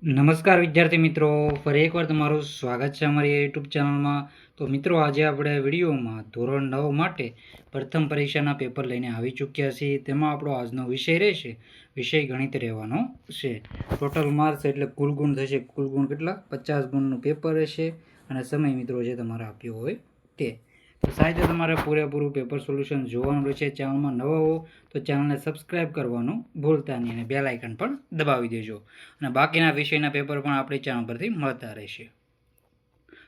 નમસ્કાર વિદ્યાર્થી મિત્રો, ફરી એકવાર તમારું સ્વાગત છે અમારી યુટ્યુબ ચેનલમાં. તો મિત્રો, આજે આપણે વિડીયોમાં ધોરણ 9 માટે પ્રથમ પરીક્ષાના પેપર લઈને આવી ચૂક્યા છીએ. તેમાં આપણો આજનો વિષય રહેશે વિષય ગણિત રહેવાનો છે. ટોટલ માર્ક્સ એટલે કુલ ગુણ થશે. કુલ ગુણ કેટલા? 50 ગુણનું પેપર રહેશે અને સમય મિત્રો જે તમારે આપ્યો હોય તે. તો સાહિત્ય તમારે પૂરેપૂરું પેપર સોલ્યુશન જોવાનું રહેશે. ચેનલમાં નવા હો તો ચેનલને સબસ્ક્રાઈબ કરવાનું ભૂલતા નહીં અને બેલ આઇકન પણ દબાવી દેજો. અને બાકીના વિષયના પેપર પણ આપણી ચેનલ પરથી મળતા રહેશે.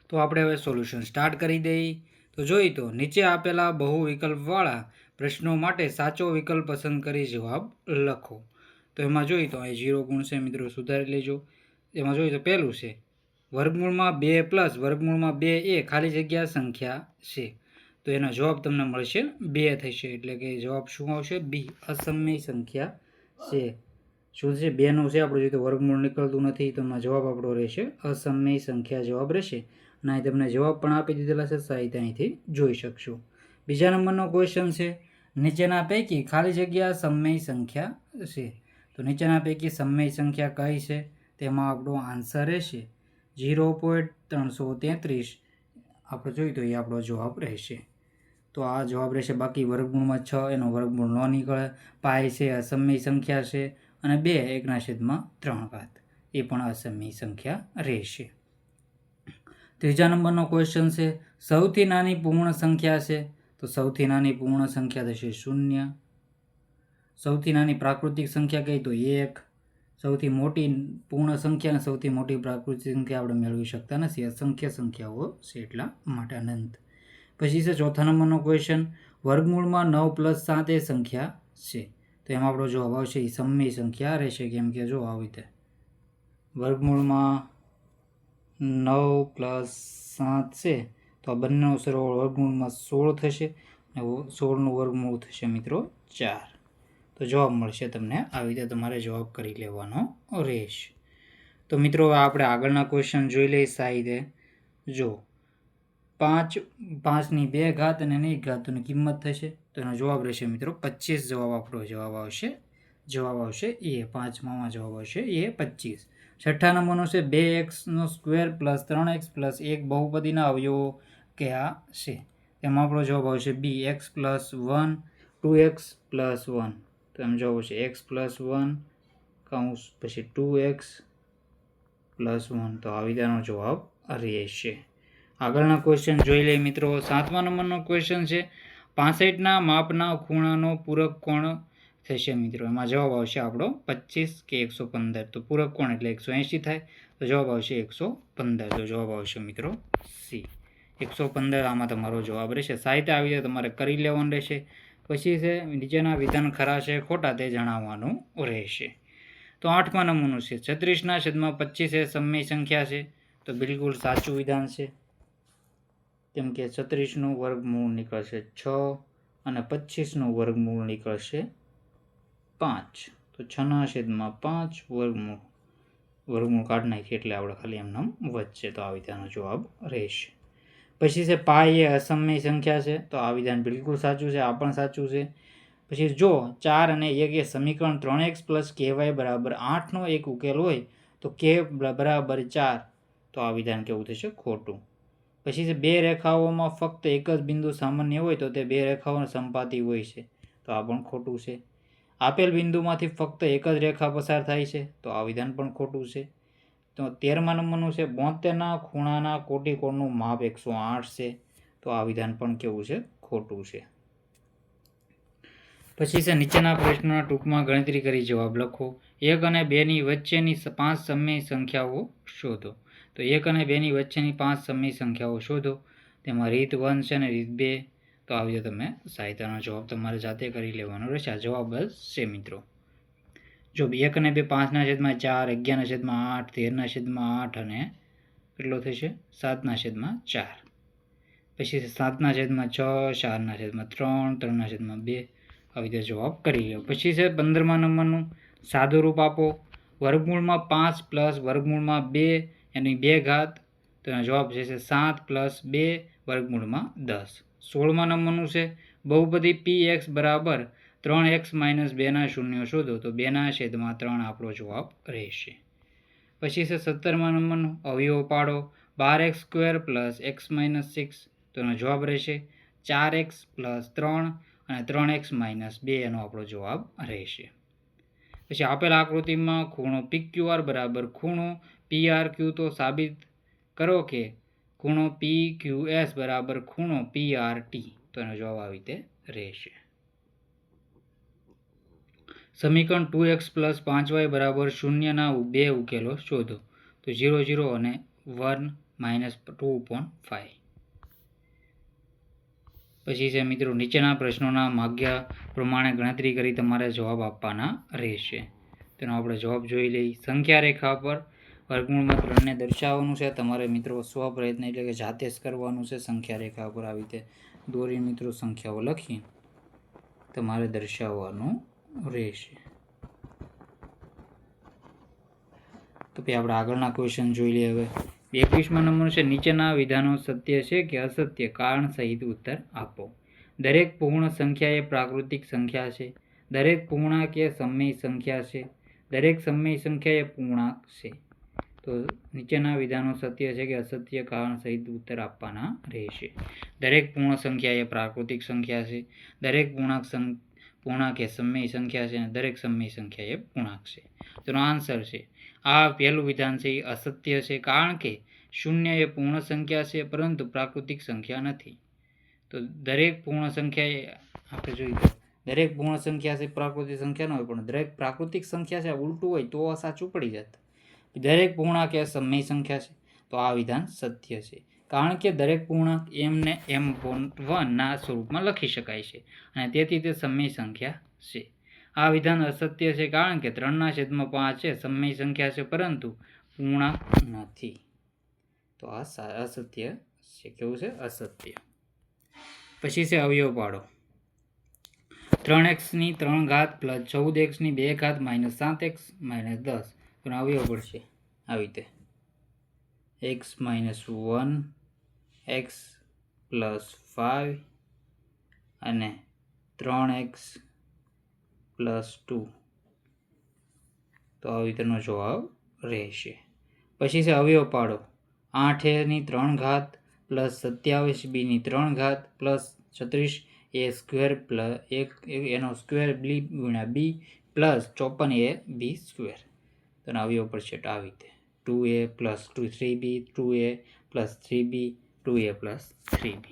તો આપણે હવે સોલ્યુશન સ્ટાર્ટ કરી દઈએ. તો જોઈ તો નીચે આપેલા બહુ વિકલ્પવાળા પ્રશ્નો માટે સાચો વિકલ્પ પસંદ કરી જવાબ લખો. તો એમાં જોઈ તો અહીં 0 ગુણ છે મિત્રો, સુધારી લેજો. એમાં જોઈ તો પહેલું છે વર્ગમૂળમાં 2 પ્લસ વર્ગમૂળમાં 2 એ ખાલી જગ્યા સંખ્યા છે. તો એનો જવાબ તમને મળશે 2 થશે. એટલે કે જવાબ શું આવશે? બી, અસમય સંખ્યા છે. શું છે? 2નું છે આપણે જોઈએ તો વર્ગમૂળ નીકળતું નથી, તો એમાં જવાબ આપણો રહેશે અસમય સંખ્યા જવાબ રહેશે. અને અહીં તમને જવાબ પણ આપી દીધેલા છે, સાહિત્ય અહીંથી જોઈ શકશો. બીજા નંબરનો ક્વેશ્ચન છે નીચેના પૈકી ખાલી જગ્યા સમય સંખ્યા છે. તો નીચેના પૈકી સમય સંખ્યા કઈ છે? તેમાં આપણો આન્સર રહેશે 0.333. આપણે જોઈએ તો એ આપણો જવાબ રહેશે. તો આ જવાબ રહેશે. બાકી વર્ગમૂળમાં 6 એનો વર્ગમૂળ ન નીકળે. પાય છે અસમય સંખ્યા છે. અને 2 1/3 એ પણ અસમય સંખ્યા રહેશે. ત્રીજા નંબરનો ક્વેશ્ચન છે સૌથી નાની પૂર્ણ સંખ્યા છે. તો સૌથી નાની પૂર્ણ સંખ્યા થશે 0. સૌથી નાની પ્રાકૃતિક સંખ્યા કઈ? તો 1. સૌથી મોટી પૂર્ણ સંખ્યા અને સૌથી મોટી પ્રાકૃતિક સંખ્યા આપણે મેળવી શકતા નથી. અસંખ્ય સંખ્યાઓ છે એટલા માટે અનંત. પછી છે ચોથા નંબરનો ક્વેશ્ચન વર્ગમૂળમાં 9 + 7 એ સંખ્યા છે. તો એમાં આપણો જવાબ આવશે એ સમય સંખ્યા રહેશે. કેમ કે જો આવી રીતે વર્ગમૂળમાં 9 + 7 છે તો આ બંનેનો સરવાળો વર્ગમૂળમાં 16 થશે અને 16નું વર્ગમૂળ થશે મિત્રો 4. તો જવાબ મળશે તમને. આવી રીતે તમારે જવાબ કરી લેવાનો રહેશે. તો મિત્રો આપણે આગળના ક્વેશ્ચન જોઈ લઈએ. સાહિત્ય જો 5ની 2 ઘાત અને એની 1 ઘાતની કિંમત થશે. તો એનો જવાબ રહેશે મિત્રો 25. જવાબ આપણો જવાબ આવશે એ. 5માં જવાબ આવશે એ 25. છઠ્ઠા નંબરનો છે 2x² + 3x + 1 બહુપદીના અવયવો કયા છે? એમાં આપણો જવાબ આવશે બી, x + 1 2x + 1. તો એમ જવાબ આવશે x + 1 કૌંસ પછી 2x + 1. તો આવી તેનો જવાબ રહેશે. આગળના ક્વેશ્ચન જોઈ લઈએ મિત્રો. 7મા નંબરનો ક્વેશ્ચન છે 65ના માપના ખૂણાનો પૂરક કોણ થશે મિત્રો. એમાં જવાબ આવશે આપણો 25 કે 115. તો પૂરક કોણ એટલે 180 થાય. તો જવાબ આવશે 115. તો જવાબ આવશે મિત્રો સી, 115 આમાં તમારો જવાબ રહેશે. સાહિત્ય આવી રીતે તમારે કરી લેવાનું રહેશે. પછી છે નીચેના વિધાન ખરા છે ખોટા તે જણાવવાનું રહેશે. તો 8મા નંબરનું છે 36/25 એ સમય સંખ્યા છે. તો બિલકુલ સાચું વિધાન છે. કેમ કે 36નું વર્ગમૂળ નીકળશે 6 અને 25નું વર્ગમૂળ નીકળશે 5. તો 6/5 વર્ગમૂળ કાઢી નાખીએ એટલે આપણે ખાલી એમનામ વધશે. તો આ વિધાનનો જવાબ રહેશે. પછી છે પાય એ અસમય સંખ્યા છે. તો આ વિધાન બિલકુલ સાચું છે. આ પણ સાચું છે. પછી જો 4 અને 1 એ સમીકરણ 3x + ky = 8નો એક ઉકેલ હોય તો k = 4. તો આ વિધાન કેવું થશે? ખોટું. પછી છે 2 રેખાઓમાં ફક્ત એક જ બિંદુ સામાન્ય હોય તો તે 2 રેખાઓનો સમપાતી હોય છે. તો આ પણ ખોટું છે. આપેલ બિંદુમાંથી ફક્ત એક જ રેખા પસાર થાય છે. તો આ વિધાન પણ ખોટું છે. તો 13મા નંબરનું છે 72ના ખૂણાના કોટિકોણનું માપ 108 છે. તો આ વિધાન પણ કેવું છે? ખોટું છે. પછી છે નીચેના પ્રશ્નોના ટૂંકમાં ગણતરી કરી જવાબ લખો. 1 અને 2ની વચ્ચેની 5 સમય સંખ્યાઓ શોધો. તો 1 અને 2ની વચ્ચેની 5 સમય સંખ્યાઓ શોધો. તેમાં રીત 1 છે અને રીત 2. તો આવી રીતે તમે સાહિત્યનો જવાબ તમારે જાતે કરી લેવાનો રહેશે. આ જવાબ જ છે મિત્રો. જો 1 અને 2 5/4, 11/8, 13/8 અને કેટલો થશે? 7/4. પછી 7/6, 4/3, 3/2. આવી રીતે જવાબ કરી લો. પછી છે 15મા નંબરનું સાદું રૂપ આપો. વર્ગમૂળમાં 5 + વર્ગમૂળમાં 2 એની 2 ઘાત. તો એનો જવાબ છે 7 + 2 વર્ગમૂળમાં 10. 16મા નંબરનું છે બહુપદી px = 3x - 2 ના શૂન્યો શોધો. તો 2/3 આપણો જવાબ રહેશે. પછી છે 17મા નંબરનો અવયવો પાડો 12x² પ્લસ x માઇનસ 6, તો એનો જવાબ રહેશે 4x પ્લસ 3 અને 3x માઇનસ 2 એનો આપણો જવાબ રહેશે. પછી આપેલ આકૃતિમાં ખૂણો PQR બરાબર ખૂણો PRQ, તો સાબિત કરો કે ખૂણો PQS બરાબર ખૂણો PRT, તો એનો જવાબ આવી રીતે રહેશે. સમીકરણ 2x પ્લસ 5y બરાબર 0ના 2 ઉકેલો શોધો, તો 0 0 અને 1 માઇનસ 2/5. પછી છે મિત્રો નીચેના પ્રશ્નોના માગ્યા પ્રમાણે ગણતરી કરી તમારે જવાબ આપવાના રહેશે. તેનો આપણે જવાબ જોઈ લઈએ. સંખ્યા રેખા પર વર્ગમૂળમાં 3ને દર્શાવવાનું છે. તમારે મિત્રો સ્વપ્રયત્ન એટલે કે જાતે જ કરવાનું છે. સંખ્યા રેખા પર આવી રીતે દોરી મિત્રો સંખ્યાઓ લખી તમારે દર્શાવવાનું રહેશે. તો પછી આપણે આગળના ક્વેશ્ચન જોઈ લઈએ. હવે 21મા નંબર છે, નીચેના વિધાનો સત્ય છે કે અસત્ય, કારણ સહિત ઉત્તર આપો. દરેક પૂર્ણ સંખ્યા એ પ્રાકૃતિક સંખ્યા છે. દરેક પૂર્ણાંક એ સમય સંખ્યા છે. દરેક સમય સંખ્યા એ પૂર્ણાંક છે. તો નીચેના વિધાનો સત્ય છે કે અસત્ય, કારણ સહિત ઉત્તર આપવાના રહેશે. દરેક પૂર્ણ સંખ્યા એ પ્રાકૃતિક સંખ્યા છે. દરેક પૂર્ણાંક એ સમય સંખ્યા છે અને દરેક સમય સંખ્યા એ પૂર્ણાંક છે. તેનો આન્સર છે આ પહેલું વિધાન છે એ અસત્ય છે, કારણ કે 0 એ પૂર્ણ સંખ્યા છે પરંતુ પ્રાકૃતિક સંખ્યા નથી. તો દરેક પૂર્ણ સંખ્યા એ આપણે જોઈએ દરેક પૂર્ણ સંખ્યા છે પ્રાકૃતિક સંખ્યા ન હોય, પણ દરેક પ્રાકૃતિક સંખ્યા છે ઉલટું હોય તો સાચું પડી જતું. દરેક પૂર્ણાંક એ સમય સંખ્યા છે, તો આ વિધાન સત્ય છે, કારણ કે દરેક પૂર્ણાંક એમને m1ના સ્વરૂપમાં લખી શકાય છે અને તેથી તે સમય સંખ્યા છે. આ વિધાન અસત્ય છે, કારણ કે 3/5 છે સમય સંખ્યા છે પરંતુ પૂર્ણાંક નથી. તો આ અસત્ય છે. કેવું છે? અસત્ય. પછી છે અવયવ પાડો. 3x3 plus 14x2 minus 7x minus 10, તો અવયવ પડશે આવી રીતે x માઇનસ 1 x પ્લસ 5 અને 3x પ્લસ 2, તો આવી રીતેનો જવાબ રહેશે. પછી છે અવયવ પાડો. 8a3 plus 27b3 plus 36a² plus 1 એનો સ્ક્વેર b ગુણ્યા b પ્લસ 54ab², તો અવયવ પડશે આવી રીતે 2a plus 3b 2a plus 3b 2a plus 3b.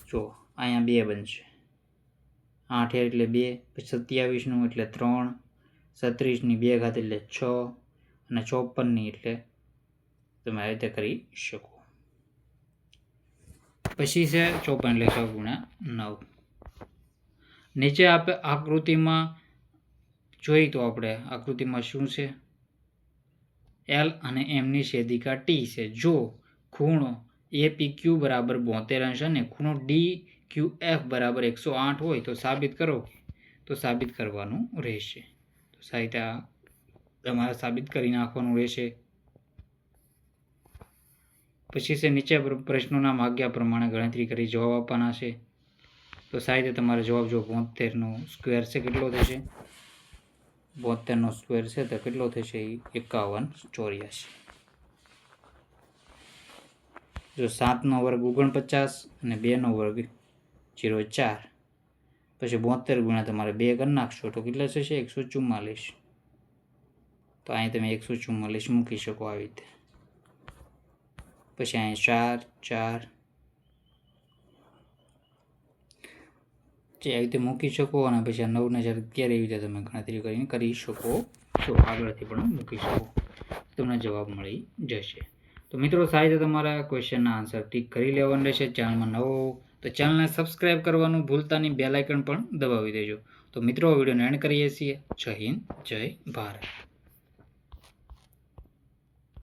જો અહીંયા 2 બનશે. 8 એટલે 2, પછી 27નું એટલે 3, 36ની 2 ઘાત એટલે 6 અને 54ની એટલે તમે આ રીતે કરી શકો. પછી છે 54 એટલે 6 ગુણ્યા 9. નીચે આપણે આકૃતિમાં જોઈ તો આપણે આકૃતિમાં શું છે? L અને Mની છેદિકા T છે. જો ખૂણો APQ બરાબર 72 અને ખૂણો DQF બરાબર 108 હોય તો સાબિત કરો. તો સાબિત કરવાનું રહેશે. તો સાહિત્ય તમારે સાબિત કરી નાખવાનું રહેશે. પછી છે નીચે પ્રશ્નોના માગ્યા પ્રમાણે ગણતરી કરી જવાબ આપવાના છે. તો સાહિત્ય તમારે જવાબ જો 72નો સ્ક્વેર છે કેટલો થશે? 72નો સ્ક્વેર છે તો કેટલો થશે? 5184. જો 7નો વર્ગ 49 અને 2નો વર્ગ 04, પછી 72 ગુણ્યા તમારે 2 કરી નાખશો તો કેટલા થશે? 144. તો અહીં તમે 144 મૂકી શકો આવી રીતે. પછી અહીં 4 4 જે આવી રીતે મૂકી શકો અને પછી આ 9ને 4 એવી રીતે તમે ગણતરી કરીને કરી શકો છો. આગળથી પણ મૂકી શકો, તમને જવાબ મળી જશે. તો મિત્રો સાહિત્ય તમારા ક્વેશ્ચનના આન્સર ટીક કરી લેવાનું રહેશે. ચેનલમાં નવો તો ચેનલને સબસ્ક્રાઈબ કરવાનું ભૂલતા નહીં, બેલ આઇકન પણ દબાવી દેજો. તો મિત્રો વિડીયોને એન્ડ કરીએ છીએ. જય હિન્દ, જય ભારત.